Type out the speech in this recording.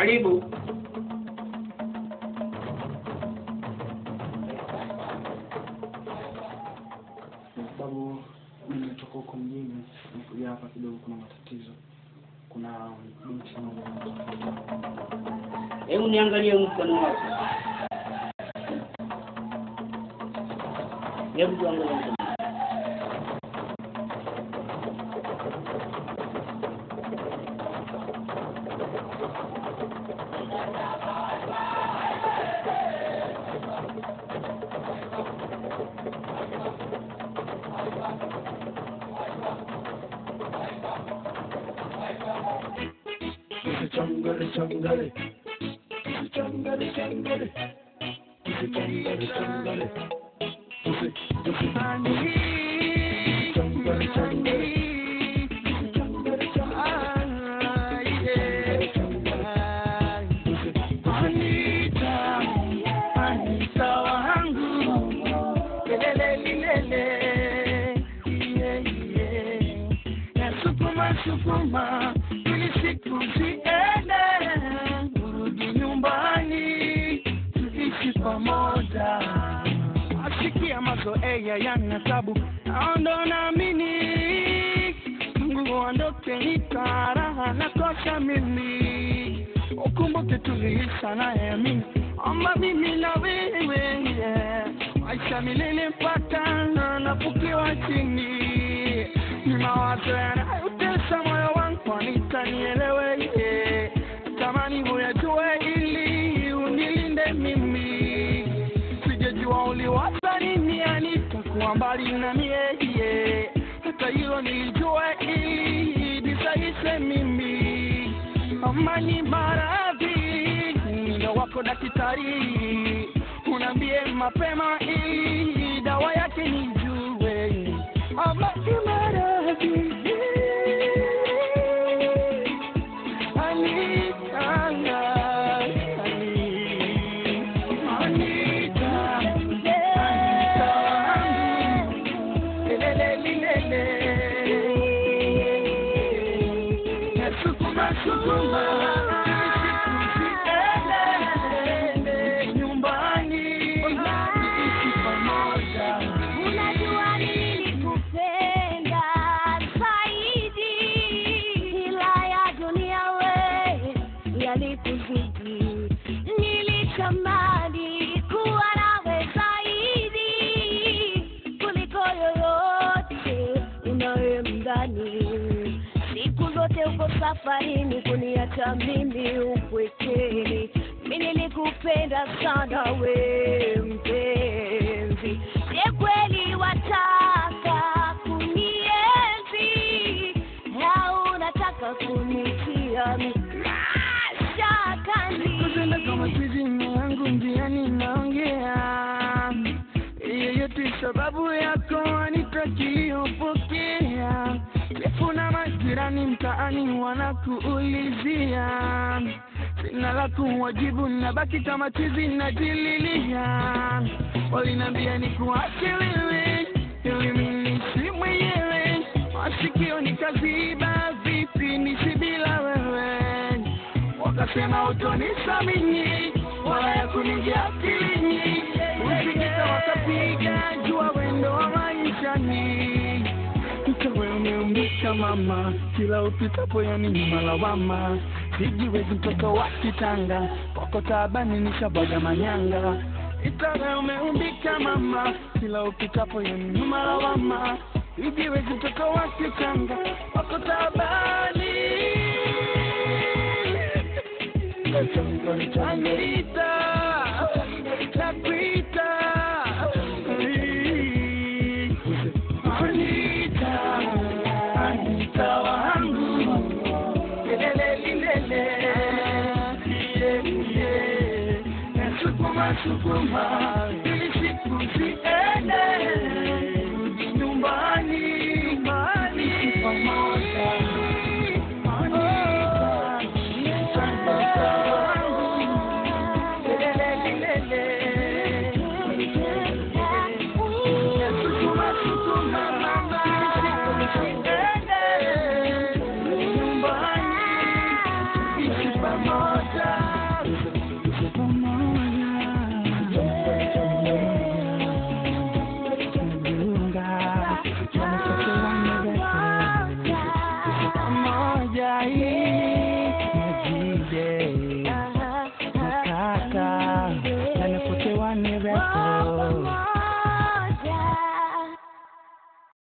Karibu. Sababu nimetoka huko mjini, nimekuja hapa kidogo kuna matatizo. Kuna binti mmoja. Hebu niangalie mkono wako. Hebu tuangalie mkono. Changale, changale, changale, changale, changale, changale, Sukuma ili siku ziende, urudi nyumbani tuishi pamoja. Asikia mazoea yana tabu, naondo naamini Mungu aondoke nikaraha na kosa mimi. Ukumbuke tuliisha naye mimi, omba mimi na wewe, maisha milele mpaka nafukiwa chini. Ni mawazo yanayotesa moyo wangu, nitanielewe, tamani uyajue ili unilinde mimi. Sijajua uliwaza nini, nitakuwa mbali na mie, hata hilo nilijue ili nisaise mimi. Amani maradhi, ndio wako daktari, unambie mapema ili dawa yake nijue. Amani maradhi, nilitamani kuwa nawe zaidi kuliko yoyote unayemdhani. Siku zote uko safarini kuniacha mimi upwekeni. Mimi nilikupenda sana we mpenzi, je kweli wataka kunienzi au unataka kunitia kuzenda kama tizini yangu njiani naongea yeyote sababu yako anitakiopokea. Lefu na majirani mtaani wanakuulizia, sina la kuwajibu, nabaki kama tizi najililia. Walinambia nikuache wewe ili mimi si mwenyewe, masikio nikaziba vipi nisi bila wewe. Wakasema utonisamini wala ya kuningia akilini, usikita wakapiga jua wendo wa maishani. Ikawe umeumbika mama, kila upitapo ya nini malawama. Sijiwezi mtoto wa kitanga, kwako taabani nishabaga manyanga. Ikawe umeumbika mama, kila upitapo ya nini malawama. Sijiwezi mtoto wa kitanga, kwako taabani. Anita, Nakuita, Anita wangu, lelelelele, sukuma, ili siku ziende, nyumbani pamoja. Nyumbani, ishi pamoja. Changare